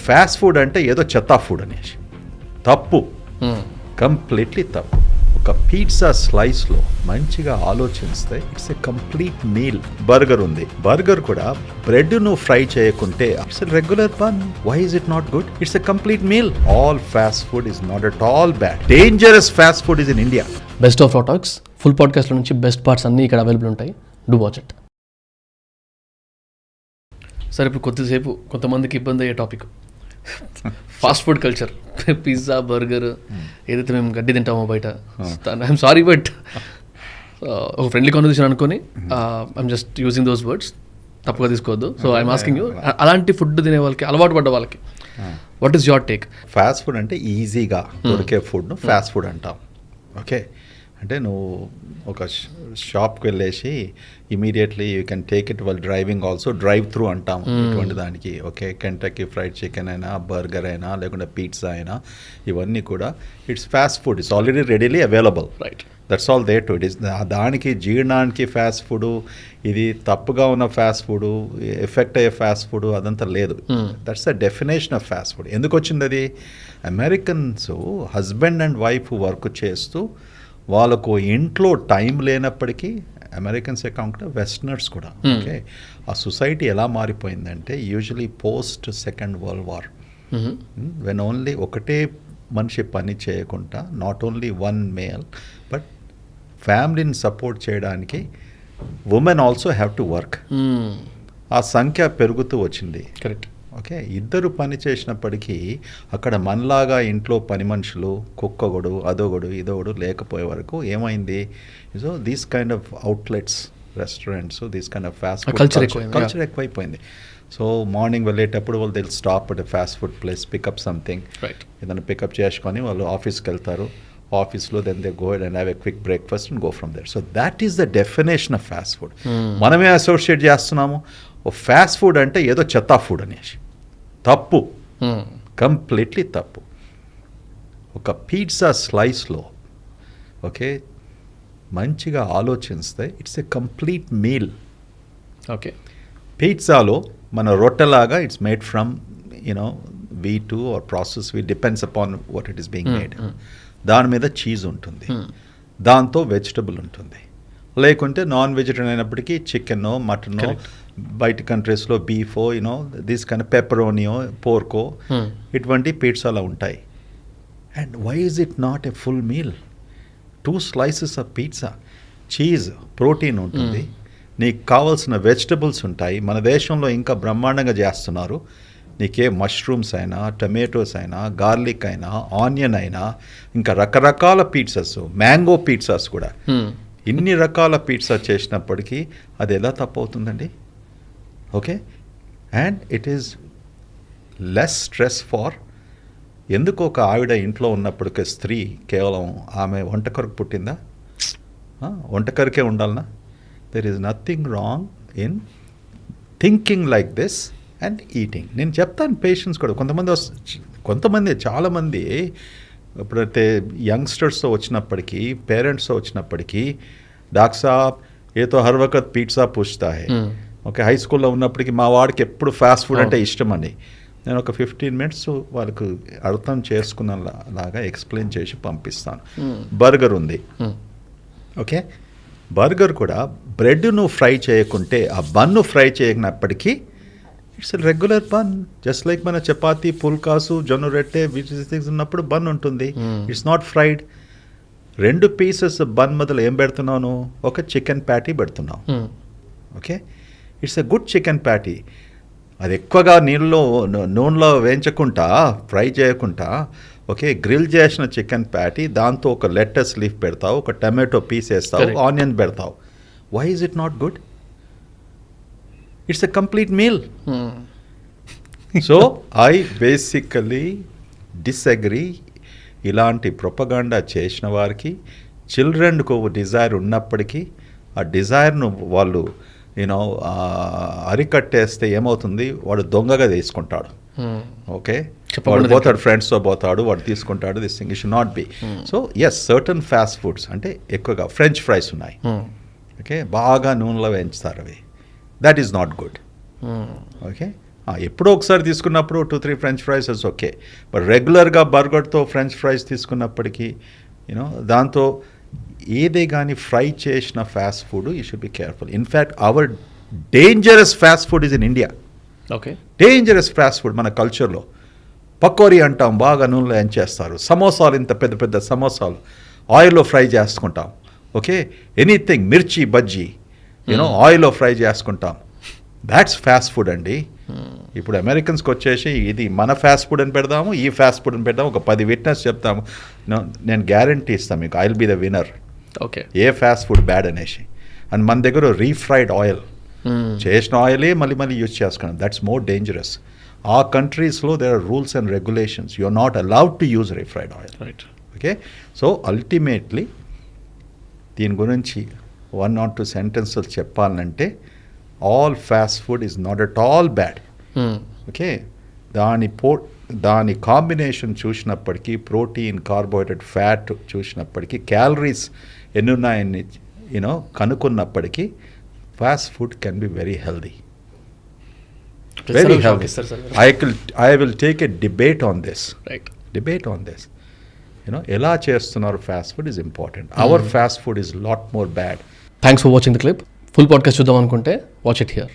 Fast food అంటే ఏదో చెత్త ఫుడ్ అనేసి. తప్పు, కంప్లీట్లీ తప్పు. ఒక పిజ్జా స్లైస్లో మంచిగా ఆలోచిస్తే it's a complete meal. Burger ఉంది, బర్గర్ కూడా బ్రెడ్ ను ఫ్రై చేయకుంటే it's a regular bun. Why is it not good? It's a complete meal. All fast food is not at all bad. Dangerous fast food is in India. Best of talks full పాడ్కాస్ట్లో నుంచి best parts అన్నీ ఇక్కడ available ఉంటాయి. Do watch it. సరే, ఇప్పుడు కొద్దిసేపు కొంతమందికి ఇబ్బంది అయ్యే topic fast food culture. Pizza, burger ఏదైతే మేము గడ్డి తింటామో బయట. ఐఎమ్ సారీ, బట్ ఒక ఫ్రెండ్లీ కాన్వర్సేషన్ అనుకొని I'm just using those words, తప్పుగా తీసుకోవద్దు. సో ఐఎమ్ ఆస్కింగ్ యూ, అలాంటి ఫుడ్ తినే వాళ్ళకి, అలవాటు పడ్డ వాళ్ళకి what is your take? Fast food అంటే ఈజీగా దొరికే ఫుడ్ను ఫాస్ట్ ఫుడ్ అంటాం. ఓకే, అంటే నువ్వు ఒక షాప్కి వెళ్ళేసి immediately you can take it while driving also. Drive through అంటాం ఇటువంటి దానికి. ఓకే, కెంటకీ ఫ్రైడ్ చికెన్ అయినా, బర్గర్ అయినా, లేకుంటే పిజ్జా అయినా, ఇవన్నీ కూడా it's fast food. It's already readily available. Right, that's all they to it is. దానికి జీర్ణానికి ఫాస్ట్ ఫుడ్, ఇది తప్పుగా ఉన్న ఫాస్ట్ ఫుడ్, ఎఫెక్ట్ అయ్యే ఫాస్ట్ ఫుడ్ అదంతా లేదు. That's the definition of fast food. ఎందుకు వచ్చింది అది? Americans husband and wife work చేస్తూ వాళ్ళకు ఇంట్లో టైం లేనప్పటికీ, అమెరికన్సే కాకుండా వెస్టర్నర్స్ కూడా. ఓకే, ఆ సొసైటీ ఎలా మారిపోయిందంటే usually post second world war, when only ఒకటే మనిషి పని చేయకుండా, not only one male but ఫ్యామిలీని సపోర్ట్ చేయడానికి women also have to work. ఆ సంఖ్య పెరుగుతూ వచ్చింది. కరెక్ట్. ఓకే, ఇద్దరు పని చేసినప్పటికీ అక్కడ మనలాగా ఇంట్లో పని మనుషులు, కుక్కగొడు, అదొగడు, ఇదొగడు లేకపోయే వరకు ఏమైంది? So these kind of outlets, restaurants, these kind of fast food culture ఎక్కువైపోయింది. సో మార్నింగ్ వెళ్ళేటప్పుడు వాళ్ళు they'll stop at fast food place, pick up something, ఏదైనా పికప్ చేసుకొని వాళ్ళు ఆఫీస్కి వెళ్తారు. ఆఫీస్లో then they go and have a quick breakfast and go from there. So that is the definition of fast food. మనమే associate చేస్తున్నాము ఫాస్ట్ ఫుడ్ అంటే ఏదో చెత్త ఫుడ్ అనేసి. తప్పు, కంప్లీట్లీ తప్పు. ఒక పిజ్జా స్లైస్లో ఓకే మంచిగా ఆలోచిస్తే it's a complete meal. Okay, పిజ్జాలో మన రొట్టెలాగా it's made from you know wheat or process, wheat depends upon what it is being made. దాని మీద చీజ్ ఉంటుంది, దాంతో వెజిటబుల్ ఉంటుంది, లేకుంటే నాన్ వెజిటేరియన్ అయినప్పటికీ చికెనో, మటనో, బయట కంట్రీస్లో బీఫో, యూనో దిస్ కైండ్ పెపరోనియో, పోర్కో, ఇటువంటి పిజ్జాలో ఉంటాయి. And why is it not a full meal? 2 slices of pizza, cheese, protein ఉంటుంది, నీకు కావాల్సిన వెజిటబుల్స్ ఉంటాయి. మన దేశంలో ఇంకా బ్రహ్మాండంగా చేస్తున్నారు. నీకే మష్రూమ్స్ అయినా, టమాటోస్ అయినా, గార్లిక్ అయినా, ఆనియన్ అయినా, ఇంకా రకరకాల పిజ్జాస్, మ్యాంగో పిజ్జాస్ కూడా. ఇన్ని రకాల పిజ్జా చేసినప్పటికీ అది ఎలా తప్పవుతుందండి? Okay, and it is less stress far. ఎందుకు ఒక ఆవిడ ఇంట్లో ఉన్నప్పటికీ స్త్రీ కేవలం ఆమె వంట కొరకు పుట్టిందా? వంట కొరకే ఉండాలనా? There is nothing wrong in thinking like this and eating. నేను చెప్తాను పేషెంట్స్ కూడా. కొంతమంది చాలామంది ఎప్పుడైతే యంగ్స్టర్స్తో వచ్చినప్పటికీ, పేరెంట్స్తో వచ్చినప్పటికీ, డాక్టర్ సాబ్ ఏతో హర్ వకత్ పిజ్జా పూछता है. ఓకే, హై స్కూల్లో ఉన్నప్పటికీ మా వాడికి ఎప్పుడు ఫాస్ట్ ఫుడ్ అంటే ఇష్టం అని నేను ఒక 15 minutes వాళ్ళకు అర్థం చేసుకున్నలాగా ఎక్స్ప్లెయిన్ చేసి పంపిస్తాను. బర్గర్ ఉంది, ఓకే, బర్గర్ కూడా బ్రెడ్ను ఫ్రై చేయకుంటే, ఆ బన్ను ఫ్రై చేయనప్పటికీ it's regular bun. Just like మన చపాతీ, పుల్కాసు, జొన్న రొట్టె వీటి ఉన్నప్పుడు బన్ ఉంటుంది. It's not fried. 2 pieces bun మొదలు ఏం పెడుతున్నాను? ఒక చికెన్ ప్యాటీ పెడుతున్నావు. Okay, it's a good chicken patty. అది ఎక్కువగా నూనెలో వేయించకుండా, ఫ్రై చేయకుండా, ఓకే, గ్రిల్ చేసిన చికెన్ ప్యాటీ, దాంతో ఒక లెట్టస్ లీఫ్ పెడతావు, ఒక టమాటో పీస్ వేస్తావు, ఆనియన్ పెడతావు. Why is it not good? It's a complete meal. So I basically disagree. ఇలాంటి ప్రొపగాండా చేసిన వారికి, చిల్డ్రన్కు డిజైర్ ఉన్నప్పటికీ ఆ డిజైర్ను వాళ్ళు యూనో అరికట్టేస్తే ఏమవుతుంది? వాడు దొంగగా తీసుకుంటాడు. ఓకే, వాడు పోతాడు, ఫ్రెండ్స్తో పోతాడు, వాడు తీసుకుంటాడు. This thing should not be. So yes, certain fast foods అంటే ఎక్కువగా ఫ్రెంచ్ ఫ్రైస్ ఉన్నాయి. ఓకే, బాగా నూనెలో వేయించుతారు అవి. That is not good. Okay, ఎప్పుడో ఒకసారి తీసుకున్నప్పుడు 2-3 French fries is okay, but రెగ్యులర్గా బర్గర్తో ఫ్రెంచ్ ఫ్రైస్ తీసుకున్నప్పటికీ యూనో దాంతో ఏదే కానీ ఫ్రై చేసిన fast food you should be careful. In fact our dangerous fast food is in India. Okay, dangerous fast food మన కల్చర్లో పకోరీ అంటాం, బాగా నూనెలో ఎంచేస్తారు. సమోసాలు, ఇంత పెద్ద పెద్ద సమోసాలు ఆయిల్లో ఫ్రై చేసుకుంటాం. ఓకే, ఎనీథింగ్ మిర్చి బజ్జీ యూనో ఆయిల్లో ఫ్రై చేసుకుంటాం. దాట్స్ ఫాస్ట్ ఫుడ్ అండి. ఇప్పుడు అమెరికన్స్కి వచ్చేసి ఇది మన ఫాస్ట్ ఫుడ్ అని పెడదాము, ఈ ఫాస్ట్ ఫుడ్ అని పెడదాము, ఒక 10 విట్నెస్ చెప్తాము, నేను గ్యారంటీ ఇస్తాను మీకు, I will be the winner. Okay, A fast food bad అనేసి. అండ్ మన దగ్గర రీఫ్రైడ్ ఆయిల్, చేసిన ఆయిలే మళ్ళీ మళ్ళీ యూజ్ చేసుకున్నాం. That's more dangerous. ఆ కంట్రీస్లో there are rules and regulations. You are not allowed to use refried oil. Right. Okay, so ultimately దీని గురించి 1 or 2 సెంటెన్సెస్ చెప్పాలంటే all fast food is not at all bad. Okay, దాని combination చూసినప్పటికీ, protein, carbohydrate, fat చూసినప్పటికీ, calories ఎన్ని ఉన్నాయని you know కనుక్కున్నప్పటికీ fast food can be very healthy. Very healthy. I will take a debate on this. Right. Debate on this. You know, ఎలా చేస్తున్నారు fast food is important. Our fast food is lot more bad. Thanks for watching the clip. Full podcast చూద్దాం అనుకుంటే watch it here.